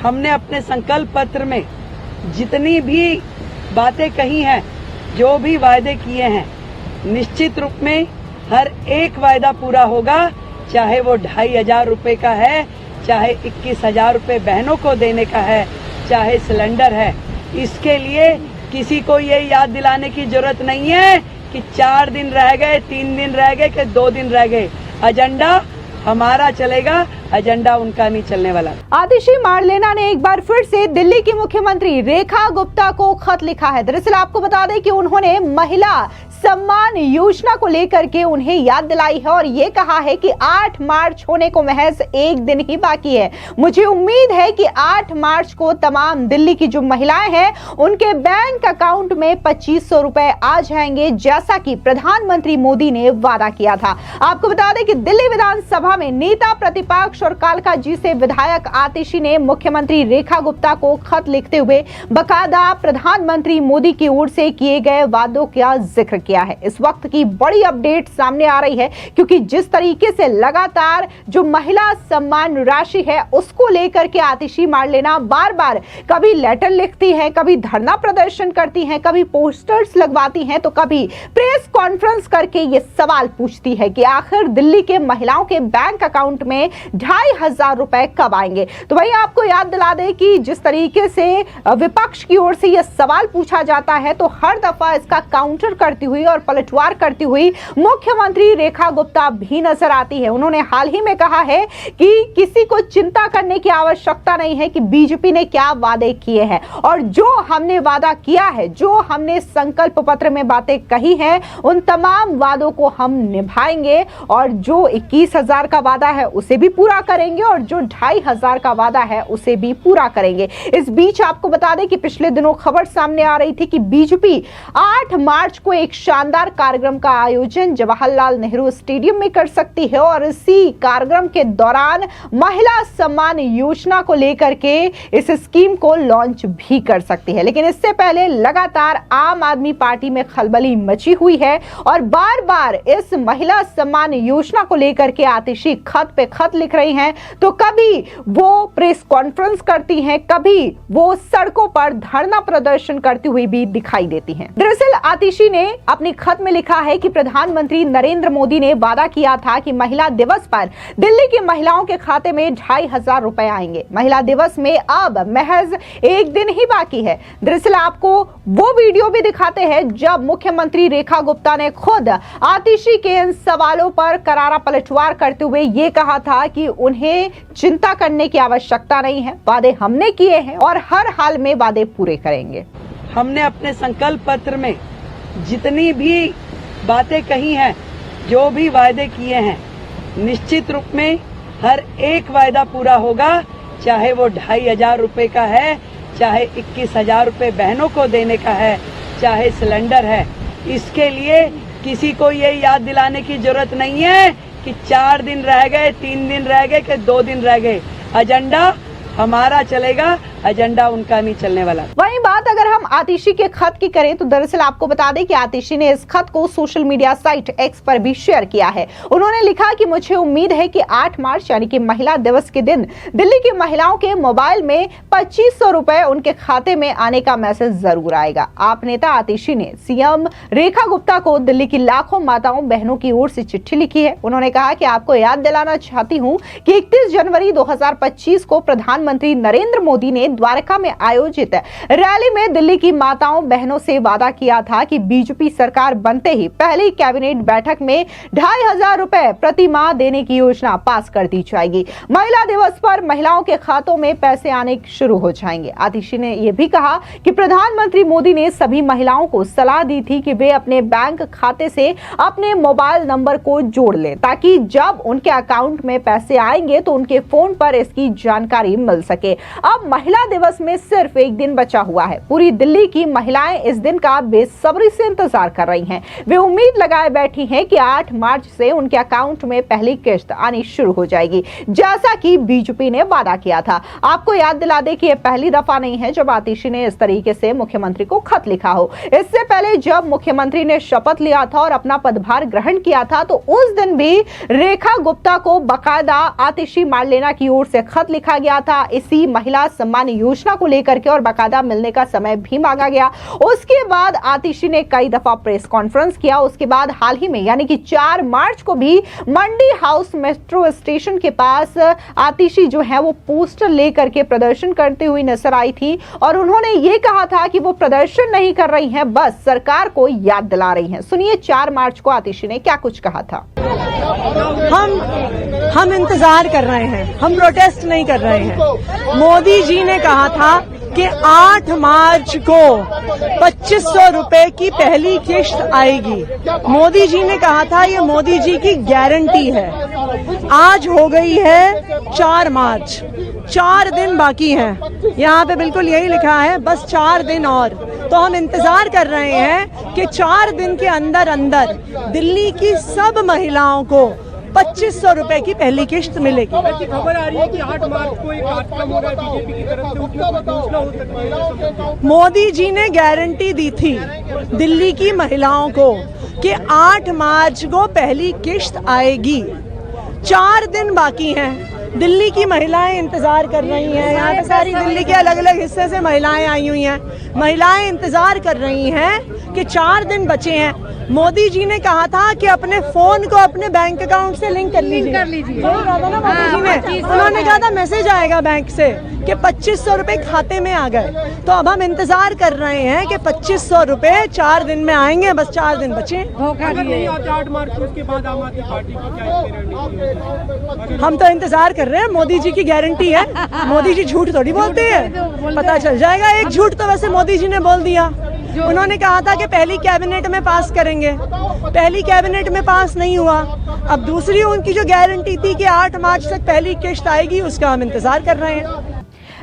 हमने अपने संकल्प पत्र में जितनी भी बातें कही हैं, जो भी वायदे किए हैं, निश्चित रूप में हर एक वायदा पूरा होगा। चाहे वो 2,500 रुपए का है, चाहे 21,000 रुपए बहनों को देने का है, चाहे सिलेंडर है। इसके लिए किसी को ये याद दिलाने की जरूरत नहीं है कि 4 दिन रह गए, 3 दिन रह गए कि 2 दिन रह गए। एजेंडा हमारा चलेगा, एजेंडा उनका नहीं चलने वाला। आतिशी मारलेना ने एक बार फिर से दिल्ली की मुख्यमंत्री रेखा गुप्ता को खत लिखा है। दरअसल आपको बता दें कि उन्होंने महिला सम्मान योजना को लेकर के उन्हें याद दिलाई है और ये कहा है कि 8 मार्च होने को महज एक दिन ही बाकी है। मुझे उम्मीद है कि 8 मार्च को तमाम दिल्ली की जो महिलाएं हैं उनके बैंक अकाउंट में 2500 रुपए आ जाएंगे, जैसा कि प्रधानमंत्री मोदी ने वादा किया था। आपको बता दें कि दिल्ली विधानसभा में नेता प्रतिपक्ष और कालकाजी से विधायक आतिशी ने मुख्यमंत्री रेखा गुप्ता को खत लिखते हुए बाकायदा प्रधानमंत्री मोदी की ओर से किए गए वादों का जिक्र किया है। इस वक्त की बड़ी अपडेट सामने आ रही है, क्योंकि जिस तरीके से लगातार जो महिला सम्मान राशि है उसको लेकर के आतिशी मारलेना बार बार कभी लेटर लिखती हैं, कभी धरना प्रदर्शन करती हैं, कभी पोस्टर्स लगवाती हैं, तो कभी प्रेस कॉन्फ्रेंस करके ये सवाल पूछती है कि आखिर दिल्ली के महिलाओं के बैंक अकाउंट में 2,500 रुपए कब आएंगे। तो वही आपको याद दिला दे कि जिस तरीके से विपक्ष की ओर से यह सवाल पूछा जाता है, तो हर दफा इसका काउंटर करती हुई और पलटवार करती हुई मुख्यमंत्री रेखा गुप्ता भी नजर आती है। उन्होंने हाल ही में कहा है कि किसी को चिंता करने की आवश्यकता नहीं है कि बीजेपी ने क्या वादे किए हैं, और जो हमने वादा किया है, जो हमने संकल्प पत्र में बातें कही हैं, उन तमाम वादों को हम निभाएंगे और जो 21,000 का वादा है उसे भी पूरा करेंगे और जो 2,500 का वादा है उसे भी पूरा करेंगे। इस बीच आपको बता दें कि पिछले दिनों खबर सामने आ रही थी कि बीजेपी 8 मार्च को एक शानदार कार्यक्रम का आयोजन जवाहरलाल नेहरू स्टेडियम में कर सकती है और इसी कार्यक्रम के दौरान महिला सम्मान योजना को लेकर के इस स्कीम को लॉन्च भी कर सकती है। लेकिन इससे पहले लगातार आम आदमी पार्टी में खलबली मची हुई है और बार बार इस महिला सम्मान योजना को लेकर के आतिशी खत पे खत लिख रही हैं, तो कभी वो प्रेस कॉन्फ्रेंस करती हैं, कभी वो सड़कों पर धरना प्रदर्शन करती हुई भी दिखाई देती हैं। दरअसल आतिशी ने अपने खत में लिखा है कि प्रधानमंत्री नरेंद्र मोदी ने वादा किया था कि महिला दिवस पर दिल्ली की महिलाओं के खाते में 2,500 रुपए आएंगे। महिला दिवस में अब महज एक दिन ही बाकी है। दरअसल आपको वो वीडियो भी दिखाते हैं जब मुख्यमंत्री रेखा गुप्ता ने खुद आतिशी के इन सवालों पर करारा पलटवार करते हुए ये कहा था कि उन्हें चिंता करने की आवश्यकता नहीं है, वादे हमने किए हैं और हर हाल में वादे पूरे करेंगे। हमने अपने संकल्प पत्र में जितनी भी बातें कही हैं, जो भी वायदे किए हैं, निश्चित रूप में हर एक वायदा पूरा होगा। चाहे वो 2,500 रुपए का है, चाहे 21,000 रुपए बहनों को देने का है, चाहे सिलेंडर है। इसके लिए किसी को ये याद दिलाने की जरूरत नहीं है कि 4 दिन रह गए, 3 दिन रह गए कि 2 दिन रह गए। एजेंडा हमारा चलेगा, एजेंडा उनका नहीं चलने वाला। वहीं बात अगर हम आतिशी के खत की करें तो दरअसल आपको बता दें कि आतिशी ने इस खत को सोशल मीडिया साइट एक्स पर भी शेयर किया है। उन्होंने लिखा कि मुझे उम्मीद है कि 8 मार्च यानी कि महिला दिवस के दिन दिल्ली की महिलाओं के मोबाइल में 2500 रुपए उनके खाते में आने का मैसेज जरूर आएगा। आप नेता आतिशी ने सीएम रेखा गुप्ता को दिल्ली की लाखों माताओं बहनों की ओर से चिट्ठी लिखी है। उन्होंने कहा कि आपको याद दिलाना चाहती हूँ कि 31 जनवरी 2025 को प्रधानमंत्री नरेंद्र मोदी ने द्वारका में आयोजित रैली में दिल्ली की माताओं बहनों से वादा किया था कि बीजेपी सरकार बनते ही पहली कैबिनेट बैठक में 2,500 रुपए प्रति माह देने की योजना पास कर दी जाएगी। महिला दिवस पर महिलाओं के खातों में पैसे आने शुरू हो जाएंगे। आतिशी ने यह भी कहा कि प्रधानमंत्री मोदी ने सभी महिलाओं को सलाह दी थी कि वे अपने बैंक खाते से अपने मोबाइल नंबर को जोड़ लें, ताकि जब उनके अकाउंट में पैसे आएंगे तो उनके फोन पर इसकी जानकारी मिल सके। अब महिला दिवस में सिर्फ एक दिन बचा हुआ है। पूरी दिल्ली की महिलाएं इस दिन का बेसब्री से इंतजार कर रही हैं। वे उम्मीद लगाए बैठी हैं कि 8 मार्च से उनके अकाउंट में पहली किस्त आनी शुरू हो जाएगी, जैसा कि बीजेपी ने वादा किया था। आपको याद दिला दे कि यह पहली दफा नहीं है जब आतिशी ने इस तरीके से मुख्यमंत्री को खत लिखा हो। इससे पहले जब मुख्यमंत्री ने शपथ लिया था और अपना पदभार ग्रहण किया था, तो उस दिन भी रेखा गुप्ता को बाकायदा आतिशी मारलेना की ओर से खत लिखा गया था। इसी महिला सम्मान योजना को लेकर के और बाकायदा मिलने का समय भी मांगा गया। उसके बाद आतिशी ने कई दफा प्रेस कॉन्फ्रेंस किया। उसके बाद हाल ही में यानी कि 4 मार्च को भी मंडी हाउस मेट्रो स्टेशन के पास आतिशी जो है वो पोस्टर लेकर के प्रदर्शन करते हुए नजर आई थी और उन्होंने ये कहा था कि वो प्रदर्शन नहीं कर रही हैं, बस सरकार को याद दिला रही हैं। सुनिए 4 मार्च को आतिशी ने क्या कुछ कहा था। हम इंतजार कर रहे हैं, हम प्रोटेस्ट नहीं कर रहे हैं। मोदी जी ने कहा था कि 8 मार्च को 2500 रुपए की पहली किश्त आएगी। मोदी जी ने कहा था, ये मोदी जी की गारंटी है। आज हो गई है 4 मार्च, 4 दिन बाकी हैं। यहाँ पे बिल्कुल यही लिखा है, बस 4 दिन और। तो हम इंतजार कर रहे हैं कि 4 दिन के अंदर अंदर दिल्ली की सब महिलाओं को 2500 रुपए की पहली किश्त मिलेगी। खबर आ रही है कि 8 मार्च को एक कार्यक्रम हो रहा है बीजेपी की तरफ से, उसमें घोषणा हो सकती है। मोदी जी ने गारंटी दी थी दिल्ली की महिलाओं को कि 8 मार्च को पहली किश्त आएगी। 4 दिन बाकी हैं। दिल्ली की महिलाएं इंतजार कर रही हैं। यहाँ पे सारी दिल्ली के अलग अलग हिस्से से महिलाएं आई हुई हैं। महिलाएं इंतजार कर रही हैं कि 4 दिन बचे हैं। मोदी जी ने कहा था कि अपने फोन को अपने बैंक अकाउंट से लिंक कर लीजिए। कहा था ना मोदी जी ने, उन्होंने कहा था मैसेज आएगा बैंक से कि 2500 रुपए खाते में आ गए। तो अब हम इंतजार कर रहे हैं कि 2500 रुपए 4 दिन में आएंगे। बस 4 दिन बचे। अगर नहीं आते 8 मार्च को, उसके बाद आम आदमी पार्टी की क्या रणनीति है? हम तो इंतजार कर रहे हैं, मोदी जी की गारंटी है। मोदी जी झूठ थोड़ी बोलते हैं, पता चल जाएगा। एक झूठ तो वैसे मोदी जी ने बोल दिया। उन्होंने कहा था कि पहली कैबिनेट में पास करेंगे, पहली कैबिनेट में पास नहीं हुआ। अब दूसरी उनकी जो गारंटी थी कि 8 मार्च तक पहली किश्त आएगी, उसका हम इंतजार कर रहे हैं।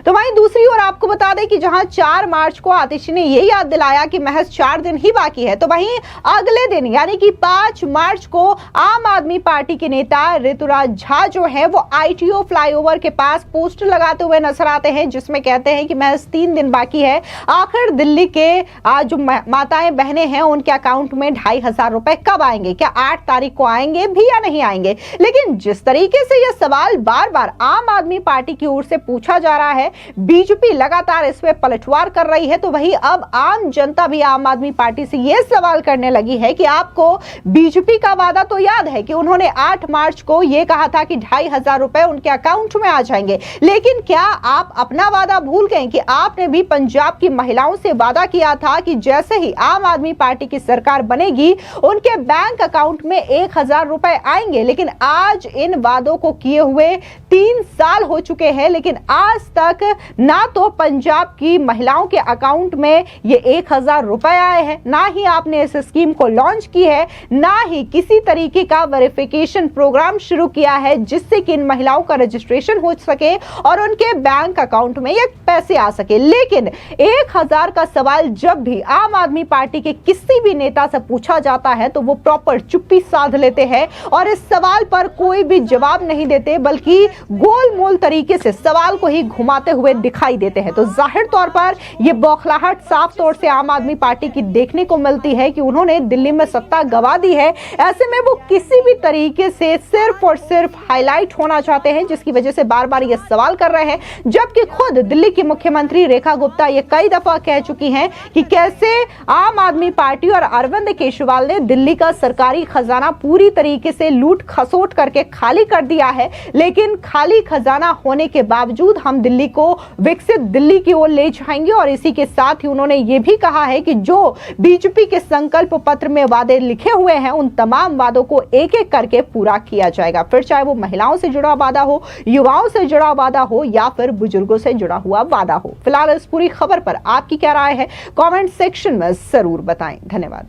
तो वहीं दूसरी ओर आपको बता दें कि जहां 4 मार्च को आतिशी ने ये याद दिलाया कि महज 4 दिन ही बाकी है, तो वहीं अगले दिन यानी कि 5 मार्च को आम आदमी पार्टी के नेता ऋतुराज झा जो है वो ITO फ्लाईओवर के पास पोस्टर लगाते हुए नजर आते हैं, जिसमें कहते हैं कि महज 3 दिन बाकी है। आखिर दिल्ली के जो माताएं बहनें हैं उनके अकाउंट में 2500 रुपए कब आएंगे? क्या 8 तारीख को आएंगे भी या नहीं आएंगे? लेकिन जिस तरीके से यह सवाल बार बार आम आदमी पार्टी की ओर से पूछा जा रहा है, बीजेपी लगातार इस पे पलटवार कर रही है, तो वही अब आम जनता भी आम आदमी पार्टी से यह सवाल करने लगी है कि आपको बीजेपी का वादा तो याद है कि उन्होंने 8 मार्च को यह कहा था कि 2500 रुपए उनके अकाउंट में आ जाएंगे, लेकिन क्या आप अपना वादा भूल गए कि आपने भी पंजाब की महिलाओं से वादा किया था कि जैसे ही आम आदमी पार्टी की सरकार बनेगी उनके बैंक अकाउंट में 1000 रुपए आएंगे। लेकिन आज इन वादों को किए हुए 3 साल हो चुके हैं, लेकिन आज तक ना तो पंजाब की महिलाओं के अकाउंट में ये 1000 रुपए आए हैं, ना ही आपने इस स्कीम को लॉन्च की है, ना ही किसी तरीके का वेरिफिकेशन प्रोग्राम शुरू किया है जिससे कि इन महिलाओं का रजिस्ट्रेशन हो सके और उनके बैंक अकाउंट में ये पैसे आ सके। लेकिन 1000 का सवाल जब भी आम आदमी पार्टी के किसी भी नेता से पूछा जाता है तो वो प्रॉपर चुप्पी साध लेते हैं और इस सवाल पर कोई भी जवाब नहीं देते, बल्कि गोलमोल तरीके से सवाल को ही घुमाते हुए दिखाई देते हैं। तो जाहिर तौर पर यह बौखलाहट साफ तौर से आम आदमी पार्टी की देखने को मिलती है कि उन्होंने दिल्ली में सत्ता गंवा दी है। ऐसे में वो किसी भी तरीके से सिर्फ और सिर्फ हाईलाइट होना चाहते हैं, जिसकी वजह से बार बार ये सवाल कर रहे हैं, जबकि खुद दिल्ली की मुख्यमंत्री रेखा गुप्ता ये कई दफा कह चुकी हैं कि कैसे आम आदमी पार्टी और अरविंद केजरीवाल ने दिल्ली का सरकारी खजाना पूरी तरीके से लूट खसोट करके खाली कर दिया है। लेकिन खाली खजाना होने के बावजूद हम दिल्ली को विकसित दिल्ली की ओर ले जाएंगे और इसी के साथ ही उन्होंने ये भी कहा है कि जो बीजेपी के संकल्प पत्र में वादे लिखे हुए हैं उन तमाम वादों को एक एक करके पूरा किया जाएगा, फिर चाहे वो महिलाओं से जुड़ा वादा हो, युवाओं से जुड़ा वादा हो या फिर बुजुर्गों से जुड़ा हुआ वादा हो। फिलहाल इस पूरी खबर पर आपकी क्या राय है, कमेंट सेक्शन में जरूर बताएं। धन्यवाद।